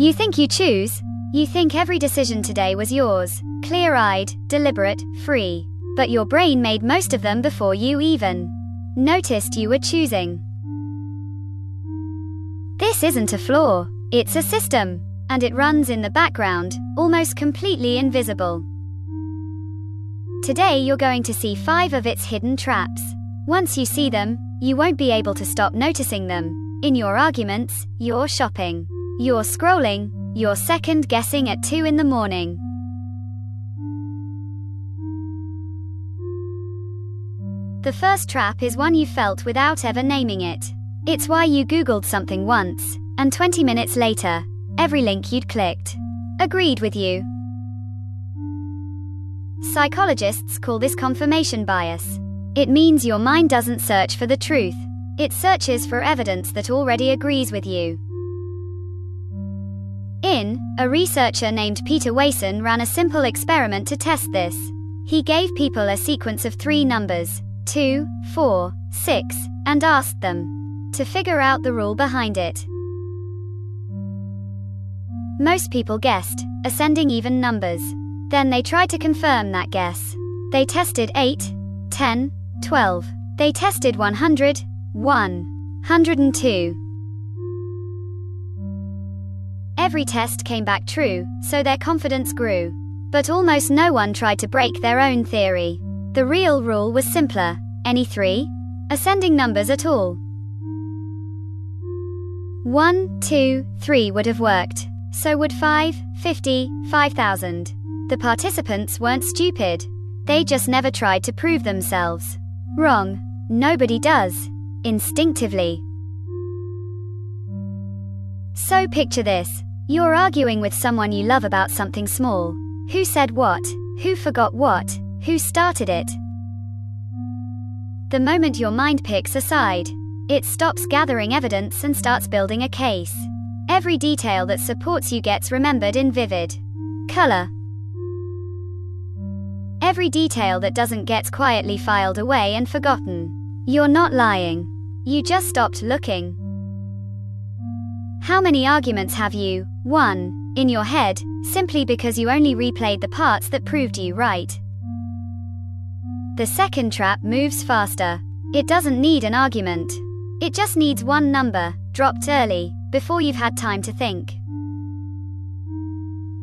You think you choose. You think every decision today was yours, clear-eyed, deliberate, free. But your brain made most of them before you even noticed you were choosing. This isn't a flaw, it's a system, and it runs in the background, almost completely invisible. Today you're going to see 5 of its hidden traps. Once you see them, you won't be able to stop noticing them. In your arguments, your shopping, your scrolling, your second-guessing at 2 in the morning. The first trap is one you felt without ever naming it. It's why you Googled something once, and 20 minutes later, every link you'd clicked agreed with you. Psychologists call this confirmation bias. It means your mind doesn't search for the truth, it searches for evidence that already agrees with you. A researcher named Peter Wason ran a simple experiment to test this. He gave people a sequence of 3 numbers, 2, 4, 6, and asked them to figure out the rule behind it. Most people guessed ascending even numbers. Then they tried to confirm that guess. They tested 8, 10, 12. They tested 100, 102. Every test came back true, so their confidence grew. But almost no one tried to break their own theory. The real rule was simpler: any 3 ascending numbers at all. 1, 2, 3 would have worked. So would 5, 50, 5,000. The participants weren't stupid. They just never tried to prove themselves wrong. Nobody does, instinctively. So picture this. You're arguing with someone you love about something small. Who said what? Who forgot what? Who started it? The moment your mind picks a side, it stops gathering evidence and starts building a case. Every detail that supports you gets remembered in vivid color. Every detail that doesn't gets quietly filed away and forgotten. You're not lying. You just stopped looking. How many arguments have you won in your head simply because you only replayed the parts that proved you right? The second trap moves faster. It doesn't need an argument. It just needs one number, dropped early, before you've had time to think.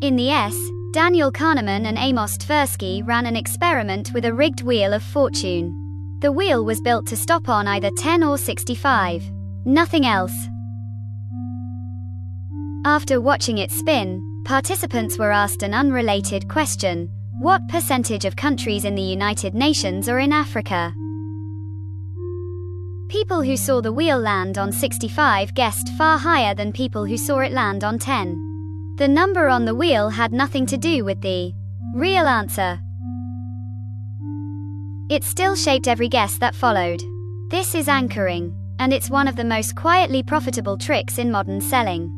In the S, Daniel Kahneman and Amos Tversky ran an experiment with a rigged wheel of fortune. The wheel was built to stop on either 10 or 65. Nothing else. After watching it spin, participants were asked an unrelated question: what percentage of countries in the United Nations are in Africa? People who saw the wheel land on 65 guessed far higher than people who saw it land on 10. The number on the wheel had nothing to do with the real answer. It still shaped every guess that followed. This is anchoring, and it's one of the most quietly profitable tricks in modern selling.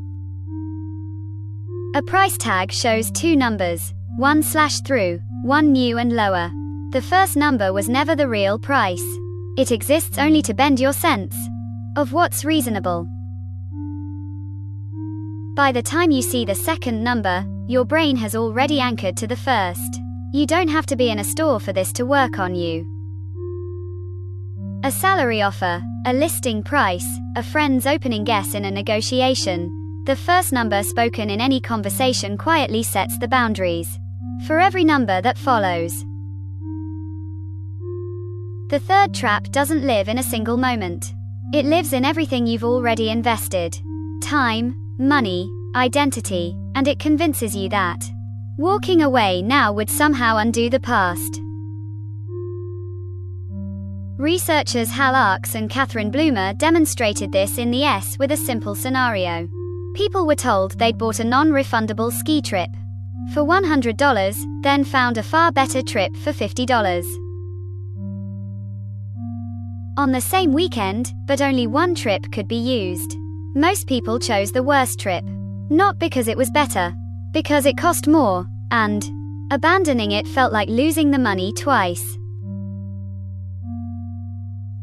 A price tag shows 2 numbers, 1/through, 1 new and lower. The first number was never the real price. It exists only to bend your sense of what's reasonable. By the time you see the second number, your brain has already anchored to the first. You don't have to be in a store for this to work on you. A salary offer, a listing price, a friend's opening guess in a negotiation. The first number spoken in any conversation quietly sets the boundaries for every number that follows. The third trap doesn't live in a single moment. It lives in everything you've already invested: time, money, identity, and it convinces you that walking away now would somehow undo the past. Researchers Hal Asch and Catherine Bloomer demonstrated this in the S with a simple scenario. People were told they'd bought a non-refundable ski trip for $100, then found a far better trip for $50. On the same weekend, but only one trip could be used. Most people chose the worst trip. Not because it was better, because it cost more, and abandoning it felt like losing the money twice.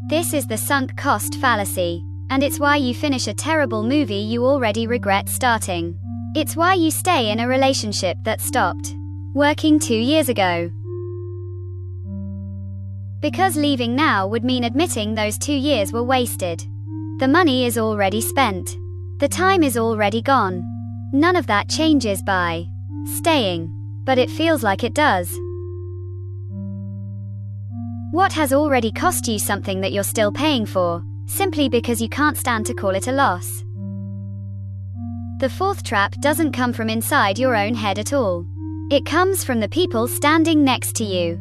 This is the sunk cost fallacy, and it's why you finish a terrible movie you already regret starting. It's why you stay in a relationship that stopped working 2 years ago. Because leaving now would mean admitting those 2 years were wasted. The money is already spent. The time is already gone. None of that changes by staying, but it feels like it does. What has already cost you something that you're still paying for, simply because you can't stand to call it a loss? The fourth trap doesn't come from inside your own head at all. It comes from the people standing next to you.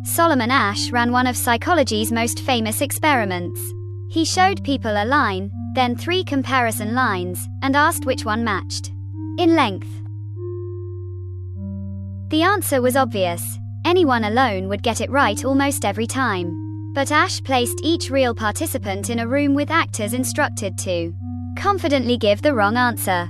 Solomon Asch ran one of psychology's most famous experiments. He showed people a line, then 3 comparison lines, and asked which one matched in length. The answer was obvious. Anyone alone would get it right almost every time. But Asch placed each real participant in a room with actors instructed to confidently give the wrong answer.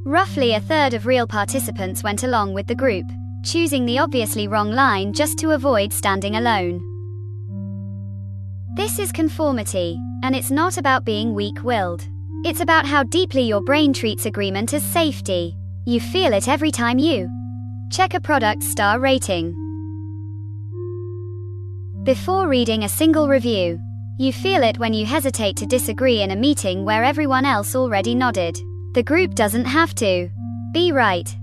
Roughly a third of real participants went along with the group, choosing the obviously wrong line just to avoid standing alone. This is conformity, and it's not about being weak-willed. It's about how deeply your brain treats agreement as safety. You feel it every time you check a product's star rating. Before reading a single review, you feel it when you hesitate to disagree in a meeting where everyone else already nodded. The group doesn't have to be right.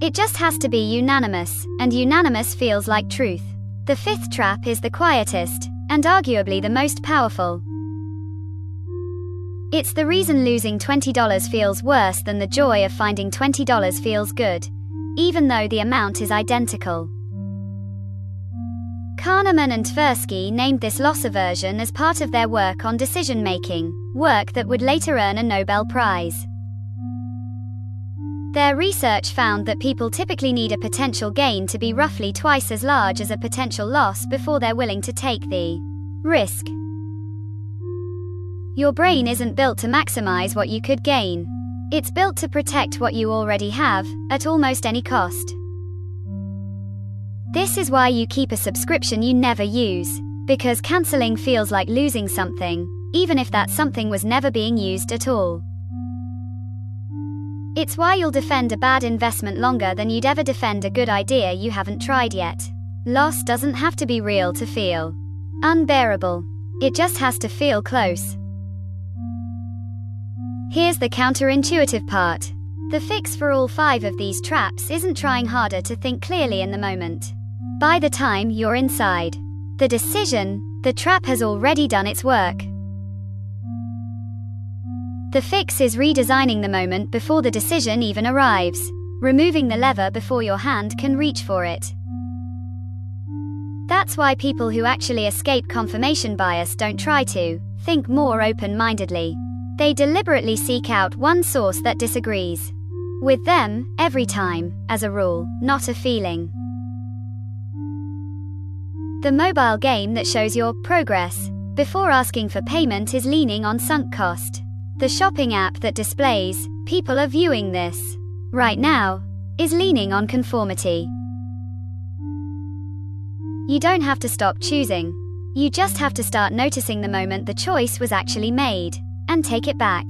It just has to be unanimous, and unanimous feels like truth. The fifth trap is the quietest, and arguably the most powerful. It's the reason losing $20 feels worse than the joy of finding $20 feels good, even though the amount is identical. Kahneman and Tversky named this loss aversion as part of their work on decision-making, work that would later earn a Nobel Prize. Their research found that people typically need a potential gain to be roughly twice as large as a potential loss before they're willing to take the risk. Your brain isn't built to maximize what you could gain. It's built to protect what you already have, at almost any cost. This is why you keep a subscription you never use, because canceling feels like losing something, even if that something was never being used at all. It's why you'll defend a bad investment longer than you'd ever defend a good idea you haven't tried yet. Loss doesn't have to be real to feel unbearable. It just has to feel close. Here's the counterintuitive part. The fix for all 5 of these traps isn't trying harder to think clearly in the moment. By the time you're inside the decision, the trap has already done its work. The fix is redesigning the moment before the decision even arrives, removing the lever before your hand can reach for it. That's why people who actually escape confirmation bias don't try to think more open-mindedly. They deliberately seek out one source that disagrees with them, every time, as a rule, not a feeling. The mobile game that shows your progress before asking for payment is leaning on sunk cost. The shopping app that displays, people are viewing this right now, is leaning on conformity. You don't have to stop choosing. You just have to start noticing the moment the choice was actually made, and take it back.